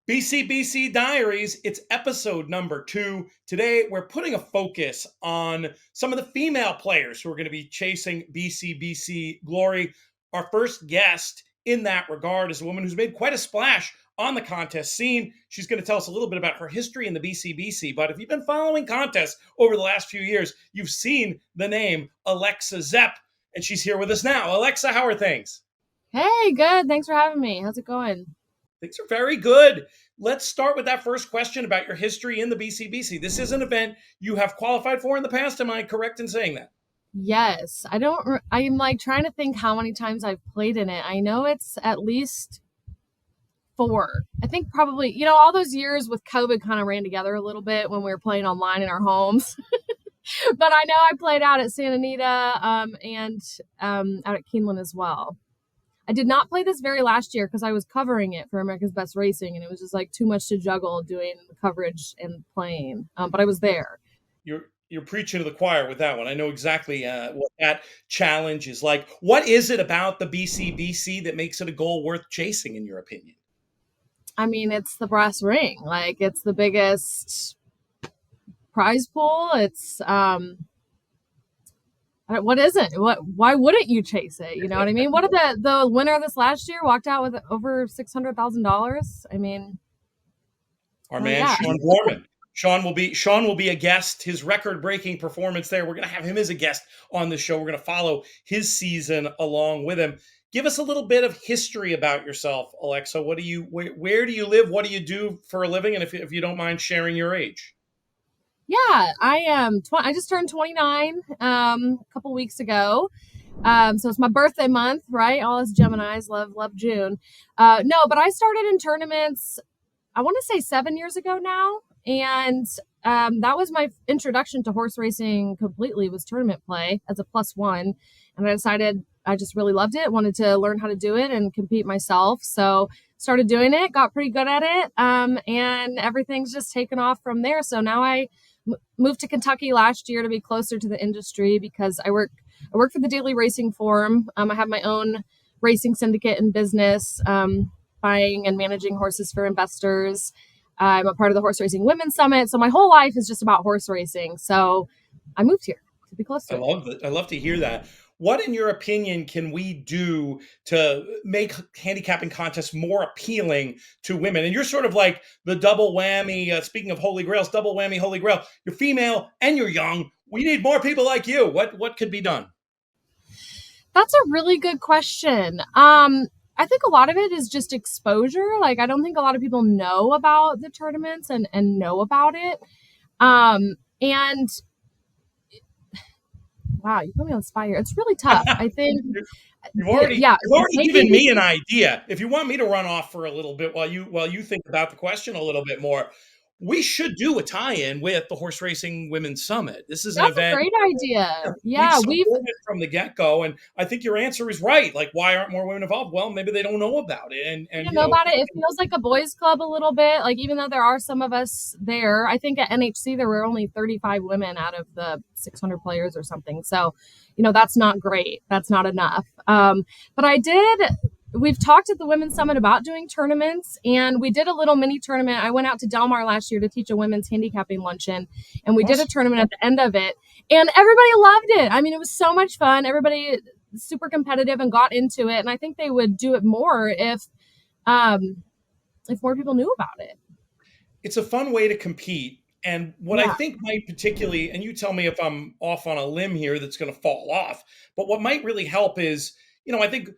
BCBC Diaries, it's episode number 2. Today, we're putting a focus on some of the female players who are going to be chasing BCBC glory. Our first guest in that regard is a woman who's made quite a splash on the contest scene. She's going to tell us a little bit about her history in the BCBC. But if you've been following contests over the last few years, you've seen the name Alexa Zepp, and she's here with us now. Alexa, how are things? Hey, good. Thanks for having me. How's it going? Things are very good. Let's start with that first question about your history in the BCBC. This is an event you have qualified for in the past. Am I correct in saying that? Yes, I'm like trying to think how many times I've played in it. I know it's at least 4. I think probably, all those years with COVID kind of ran together a little bit when we were playing online in our homes. But I know I played out at Santa Anita and out at Keeneland as well. I did not play this very last year because I was covering it for America's Best Racing, and it was just like too much to juggle doing the coverage and playing. But I was there. You're preaching to the choir with that one. I know exactly what that challenge is like. What is it about the BCBC that makes it a goal worth chasing, in your opinion? I mean, it's the brass ring. Like, it's the biggest prize pool. It's what isn't? Why wouldn't you chase it? You know what I mean? What if the winner this last year walked out with over $600,000? I mean, our man Sean Borman. Sean will be a guest. His record-breaking performance there. We're going to have him as a guest on the show. We're going to follow his season along with him. Give us a little bit of history about yourself, Alexa. Where do you live? What do you do for a living? And if you don't mind sharing your age. Yeah, I am. I just turned 29 a couple weeks ago. So it's my birthday month, right? All us Geminis love June. No, but I started in tournaments, I want to say 7 years ago now. And that was my introduction to horse racing completely, was tournament play as a +1. And I decided I just really loved it, wanted to learn how to do it and compete myself. So started doing it, got pretty good at it. And everything's just taken off from there. So now I moved to Kentucky last year to be closer to the industry because I work for the Daily Racing Forum. I have my own racing syndicate and business, buying and managing horses for investors. I'm a part of the Horse Racing Women's Summit. So my whole life is just about horse racing. So I moved here to be close to it. I love to hear that. What, in your opinion, can we do to make handicapping contests more appealing to women? And you're sort of like the double whammy. Speaking of Holy Grails, double whammy, Holy Grail. You're female and you're young. We need more people like you. What could be done? That's a really good question. I think a lot of it is just exposure. Like, I don't think a lot of people know about the tournaments and know about it. And wow, you put me on the spot here. It's really tough. I think you've already given me an idea. If you want me to run off for a little bit while you think about the question a little bit more, we should do a tie-in with the Horse Racing Women's Summit. This is an event. That's a great idea. Yeah, we've from the get-go, and I think your answer is right. Like, why aren't more women involved? Well, maybe they don't know about it. And know about it. It feels like a boys' club a little bit. Like, even though there are some of us there, I think at NHC there were only 35 women out of the 600 players or something. So, that's not great. That's not enough. But we've talked at the Women's Summit about doing tournaments, and we did a little mini tournament. I went out to Del Mar last year to teach a women's handicapping luncheon, and we did a tournament at the end of it, and everybody loved it. I mean, it was so much fun. Everybody super competitive and got into it, and I think they would do it more if more people knew about it. It's a fun way to compete. And what I think might particularly, and you tell me if I'm off on a limb here that's going to fall off, but what might really help is, I think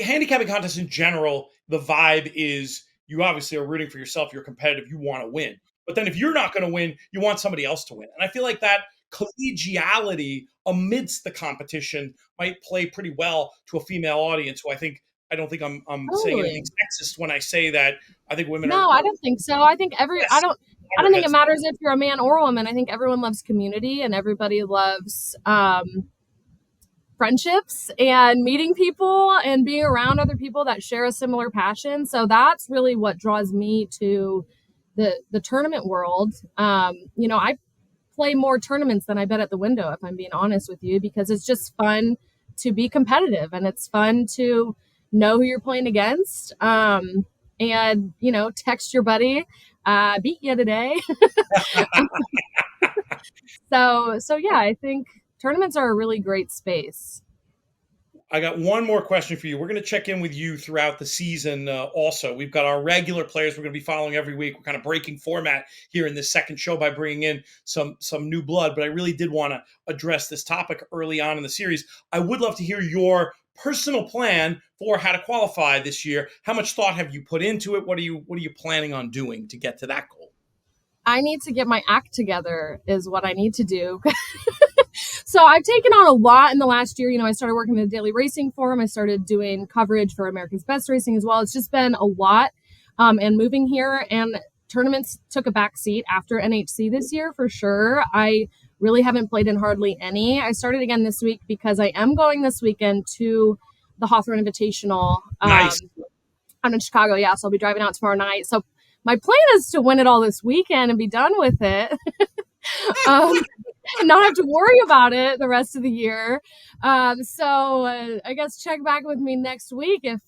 handicapping contests in general, the vibe is you obviously are rooting for yourself. You're competitive. You want to win. But then if you're not going to win, you want somebody else to win. And I feel like that collegiality amidst the competition might play pretty well to a female audience who I don't think I'm saying anything sexist when I say that I think women No, I don't think so. I think I don't think it matters if you're a man or a woman. I think everyone loves community and everybody loves friendships and meeting people and being around other people that share a similar passion. So that's really what draws me to the tournament world. I play more tournaments than I bet at the window, if I'm being honest with you, because it's just fun to be competitive and it's fun to know who you're playing against. and, text your buddy, beat you today. So yeah, I think tournaments are a really great space. I got one more question for you. We're going to check in with you throughout the season. Also, we've got our regular players we're going to be following every week. We're kind of breaking format here in this second show by bringing in some new blood. But I really did want to address this topic early on in the series. I would love to hear your personal plan for how to qualify this year. How much thought have you put into it? What are you planning on doing to get to that goal? I need to get my act together is what I need to do. So I've taken on a lot in the last year. I started working in the Daily Racing Forum. I started doing coverage for America's Best Racing as well. It's just been a lot. And moving here, and tournaments took a back seat after NHC this year for sure. I really haven't played in hardly any. I started again this week because I am going this weekend to the Hawthorne Invitational. Nice. I'm in Chicago, yeah, so I'll be driving out tomorrow night. So my plan is to win it all this weekend and be done with it. um, and not have to worry about it the rest of the year. So I guess check back with me next week if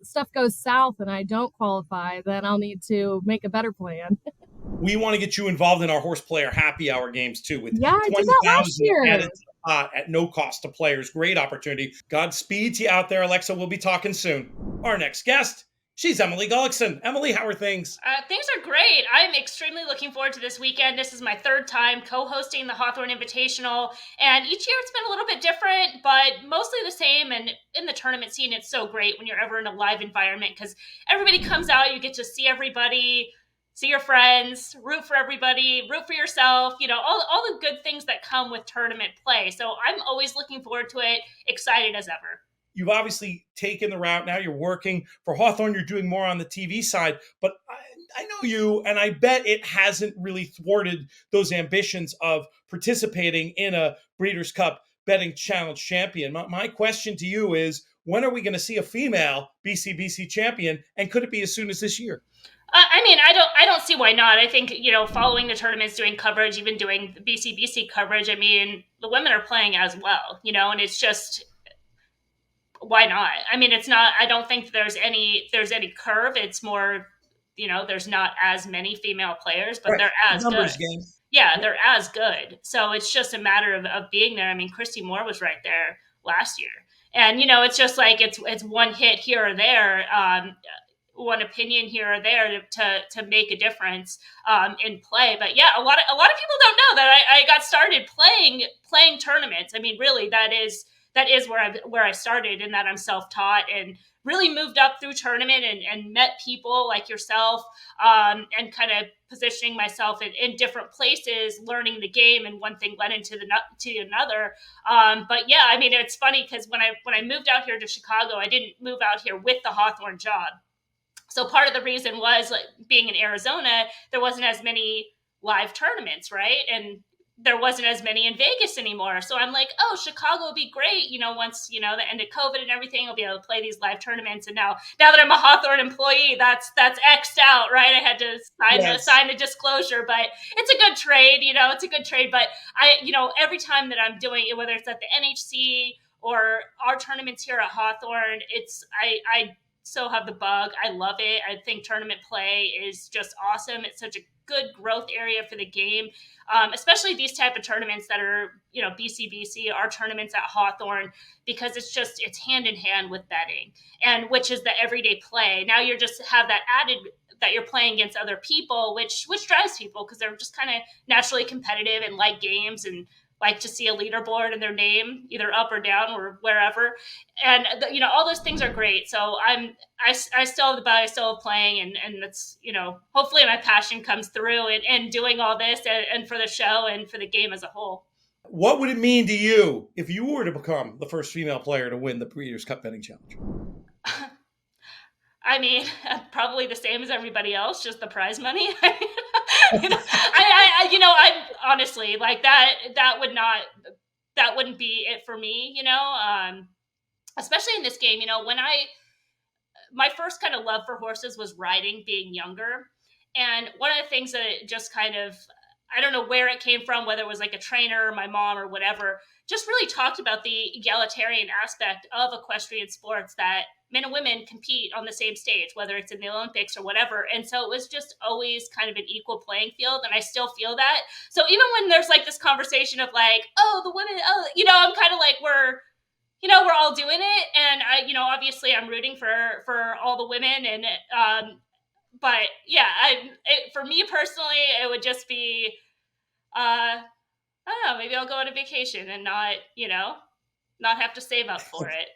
stuff goes south and I don't qualify, then I'll need to make a better plan. We want to get you involved in our horse player happy hour games too, with Yeah, I did that last 20,000 year. added to the pot at no cost to players. Great opportunity. Godspeed to you out there, Alexa. We'll be talking soon. Our next guest, she's Emily Gullickson. Emily, how are things? Things are great. I'm extremely looking forward to this weekend. This is my third time co-hosting the Hawthorne Invitational, and each year it's been a little bit different, but mostly the same. And in the tournament scene, it's so great when you're ever in a live environment because everybody comes out, you get to see everybody, see your friends, root for everybody, root for yourself, all the good things that come with tournament play. So I'm always looking forward to it, excited as ever. You've obviously taken the route. Now you're working for Hawthorne. You're doing more on the TV side, but I know you, and I bet it hasn't really thwarted those ambitions of participating in a Breeders' Cup Betting Challenge champion. My question to you is, when are we going to see a female BCBC champion, and could it be as soon as this year? I don't see why not. I think, following the tournaments, doing coverage, even doing the BCBC coverage, the women are playing as well, and it's just, why not? It's not, I don't think there's any curve. It's more, there's not as many female players, but Right. they're as Numbers good. game. Yeah, they're as good. So it's just a matter of being there. Christy Moore was right there last year. And, it's just like, it's one hit here or there, one opinion here or there to make a difference in play. But yeah, a lot of people don't know that I got started playing tournaments. Really, that is where I started, and that I'm self-taught and really moved up through tournament and met people like yourself, and kind of positioning myself in different places, learning the game, and one thing led into another. But yeah, it's funny because when I moved out here to Chicago, I didn't move out here with the Hawthorne job. So part of the reason was, like, being in Arizona, there wasn't as many live tournaments, right? And there wasn't as many in Vegas anymore. So I'm like, oh, Chicago would be great. Once, the end of COVID and everything, I'll be able to play these live tournaments. And now that I'm a Hawthorne employee, that's X'd out, right? I had to sign the disclosure, but it's a good trade, it's a good trade. But every time that I'm doing it, whether it's at the NHC or our tournaments here at Hawthorne, I so have the bug. I love it. I think tournament play is just awesome. It's such a good growth area for the game, especially these type of tournaments that are, BCBC, our tournaments at Hawthorne, because it's hand in hand with betting, and which is the everyday play. Now you're just have that added that you're playing against other people, which drives people because they're just kind of naturally competitive and like games and like to see a leaderboard and their name either up or down or wherever. And all those things are great. So I still have the bug, I still have playing, and that's, hopefully my passion comes through and doing all this and for the show and for the game as a whole. What would it mean to you if you were to become the first female player to win the Breeders' Cup Betting Challenge? Probably the same as everybody else, just the prize money. I honestly, like, that wouldn't be it for me, especially in this game. My first kind of love for horses was riding, being younger. And one of the things that it just kind of, I don't know where it came from, whether it was like a trainer, my mom, or whatever, just really talked about the egalitarian aspect of equestrian sports that men and women compete on the same stage, whether it's in the Olympics or whatever. And so it was just always kind of an equal playing field. And I still feel that. So even when there's like this conversation of like, oh, the women, oh, I'm kind of like, we're all doing it. And obviously I'm rooting for all the women. And, but yeah, for me personally, it would just be, I don't know, maybe I'll go on a vacation and not have to save up for it.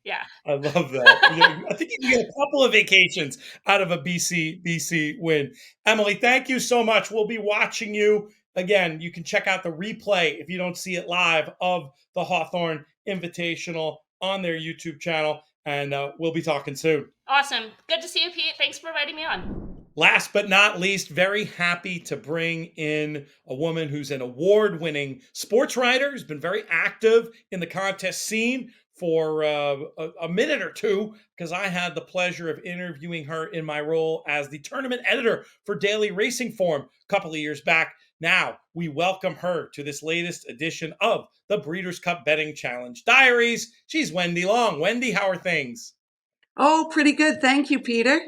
Yeah. I love that. Yeah, I think you can get a couple of vacations out of a BCBC win. Emily, thank you so much. We'll be watching you again. You can check out the replay if you don't see it live of the Hawthorne Invitational on their YouTube channel. And we'll be talking soon. Awesome. Good to see you, Pete. Thanks for inviting me on. Last but not least, very happy to bring in a woman who's an award-winning sports writer, who's been very active in the contest scene for a minute or two, because I had the pleasure of interviewing her in my role as the tournament editor for Daily Racing Form a couple of years back. Now, we welcome her to this latest edition of the Breeders' Cup Betting Challenge Diaries. She's Wendy Long. Wendy, how are things? Oh, pretty good. Thank you, Peter.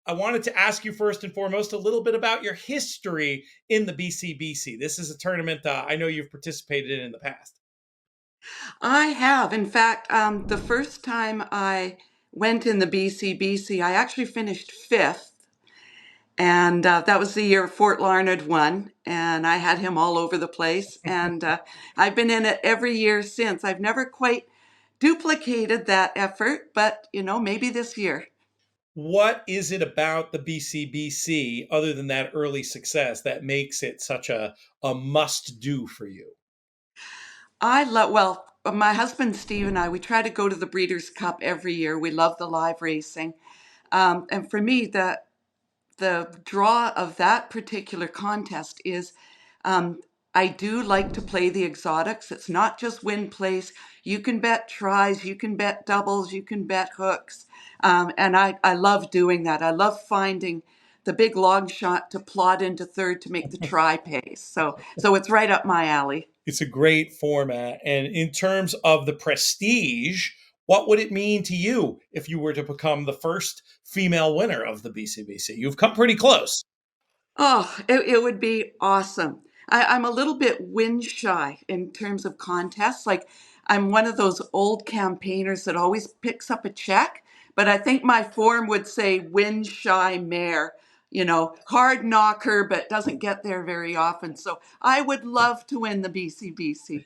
I wanted to ask you first and foremost a little bit about your history in the BCBC. This is a tournament I know you've participated in the past. I have. In fact, the first time I went in the BCBC, I actually finished fifth. And that was the year Fort Larned won. And I had him all over the place. And I've been in it every year since. I've never quite duplicated that effort, but, maybe this year. What is it about the BCBC, other than that early success, that makes it such a must do for you? Well, my husband Steve and I, we try to go to the Breeders' Cup every year. We love the live racing. And for me, the draw of that particular contest is I do like to play the exotics. It's not just win place. You can bet tries, you can bet doubles, you can bet hooks. And I love doing that. I love finding the big long shot to plot into third to make the try pace. So it's right up my alley. It's a great format. And in terms of the prestige, what would it mean to you if you were to become the first female winner of the BCBC? You've come pretty close. Oh, it would be awesome. I'm a little bit win shy in terms of contests. Like, I'm one of those old campaigners that always picks up a check, but I think my form would say win shy mare, hard knocker, but doesn't get there very often. So I would love to win the BCBC.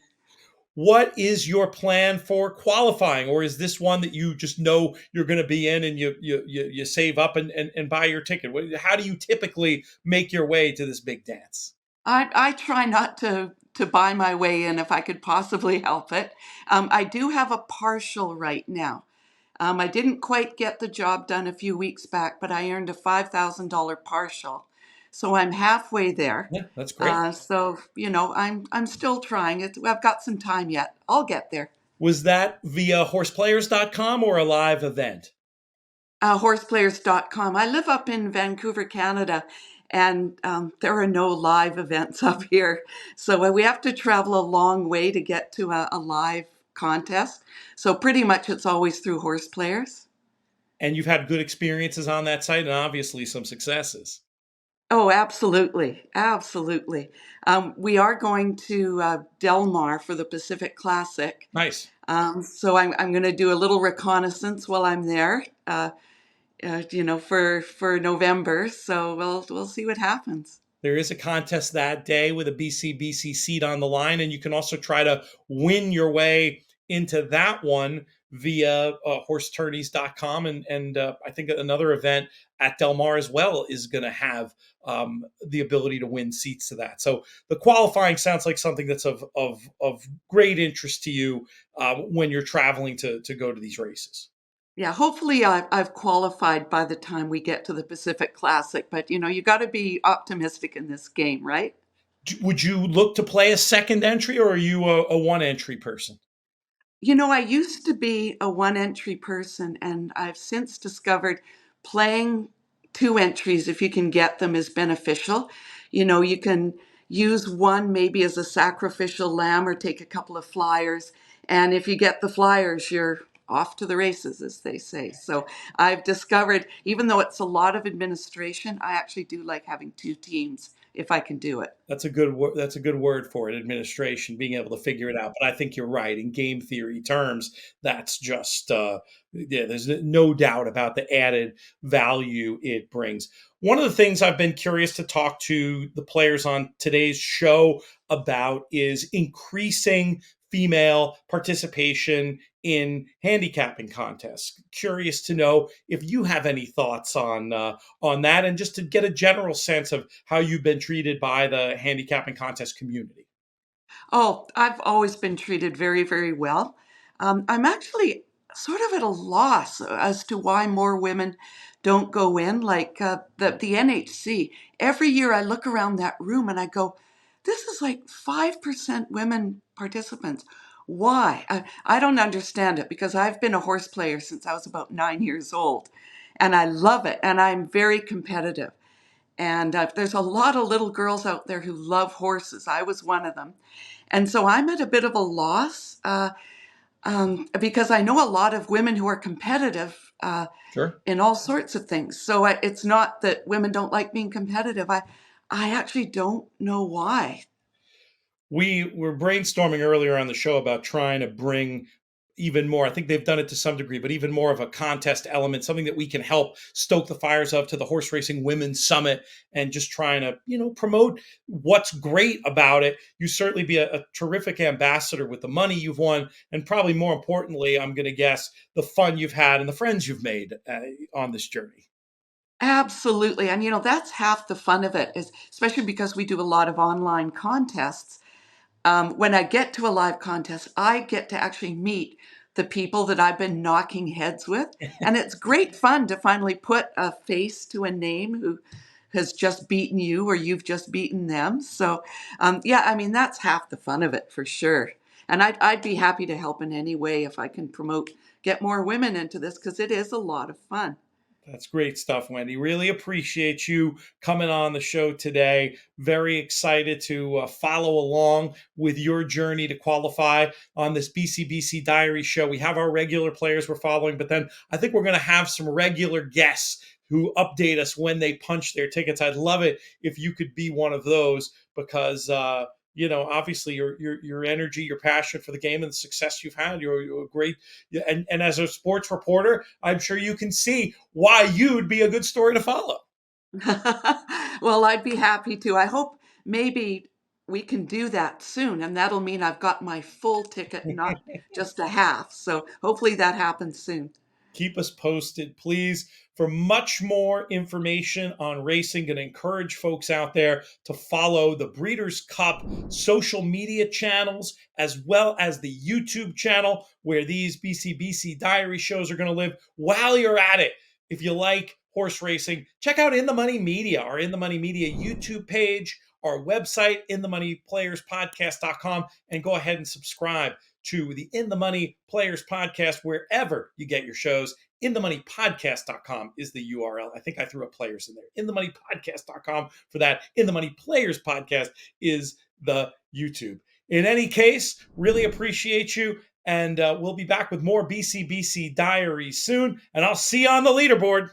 What is your plan for qualifying, or is this one that you just know you're going to be in and you save up and buy your ticket? How do you typically make your way to this big dance? I try not to buy my way in if I could possibly help it. I do have a partial right now. I didn't quite get the job done a few weeks back, but I earned a $5,000 partial. So I'm halfway there. Yeah, that's great. I'm still trying it. I've got some time yet. I'll get there. Was that via horseplayers.com or a live event? Horseplayers.com. I live up in Vancouver, Canada, and there are no live events up here. So we have to travel a long way to get to a live contest. So pretty much it's always through Horse Players. And you've had good experiences on that site and obviously some successes. Oh, absolutely. Absolutely. We are going to Del Mar for the Pacific Classic. Nice. So I'm going to do a little reconnaissance while I'm there, for November. So we'll see what happens. There is a contest that day with a BCBC seat on the line, and you can also try to win your way into that one via horsetourneys.com. And I think another event at Del Mar as well is going to have the ability to win seats to that. So the qualifying sounds like something that's of great interest to you when you're traveling to go to these races. Yeah, hopefully I've qualified by the time we get to the Pacific Classic. But, you got to be optimistic in this game, right? Would you look to play a second entry, or are you a one entry person? I used to be a one entry person, and I've since discovered playing two entries, if you can get them, is beneficial. You can use one maybe as a sacrificial lamb or take a couple of flyers. And if you get the flyers, you're off to the races, as they say. So I've discovered, even though it's a lot of administration, I actually do like having two teams if I can do it. That's a good word. That's a good word for it. Administration, being able to figure it out. But I think you're right. In game theory terms, that's just yeah. There's no doubt about the added value it brings. One of the things I've been curious to talk to the players on today's show about is increasing female participation in handicapping contests. Curious to know if you have any thoughts on that, and just to get a general sense of how you've been treated by the handicapping contest community. Oh, I've always been treated very, very well. I'm actually sort of at a loss as to why more women don't go in. Like the NHC, every year I look around that room and I go, this is like 5% women participants. Why? I don't understand it, because I've been a horse player since I was about 9 years old, and I love it, and I'm very competitive. And there's a lot of little girls out there who love horses. I was one of them. And so I'm at a bit of a loss because I know a lot of women who are competitive Sure. in all sorts of things. So it's not that women don't like being competitive. I actually don't know why. We were brainstorming earlier on the show about trying to bring even more. I think they've done it to some degree, but even more of a contest element, something that we can help stoke the fires of to the Horse Racing Women's Summit, and just trying to, promote what's great about it. You certainly be a terrific ambassador with the money you've won, and probably more importantly, I'm going to guess, the fun you've had and the friends you've made on this journey. Absolutely. And, that's half the fun of it, is especially because we do a lot of online contests. When I get to a live contest, I get to actually meet the people that I've been knocking heads with. And it's great fun to finally put a face to a name who has just beaten you, or you've just beaten them. So, yeah, I mean, that's half the fun of it for sure. And I'd be happy to help in any way if I can get more women into this, because it is a lot of fun. That's great stuff, Wendy. Really appreciate you coming on the show today. Very excited to follow along with your journey to qualify on this BCBC Diaries show. We have our regular players we're following, but then I think we're going to have some regular guests who update us when they punch their tickets. I'd love it if you could be one of those, because obviously your energy, your passion for the game, and the success you've had, you're a great, and as a sports reporter, I'm sure you can see why you'd be a good story to follow. Well, I'd be happy to. I hope maybe we can do that soon, and that'll mean I've got my full ticket, not just a half. So hopefully that happens soon. Keep us posted, please. For much more information on racing, going to encourage folks out there to follow the Breeders' Cup social media channels, as well as the YouTube channel where these BCBC Diary shows are going to live. While you're at it, if you like horse racing, check out In the Money Media, our In the Money Media YouTube page, our website, inthemoneyplayerspodcast.com, and go ahead and subscribe to the In the Money Players Podcast wherever you get your shows. InTheMoneyPodcast.com is the URL. I think I threw up players in there. InTheMoneyPodcast.com for that. In the Money Players Podcast is the YouTube. In any case, really appreciate you. And we'll be back with more BCBC Diaries soon. And I'll see you on the leaderboard.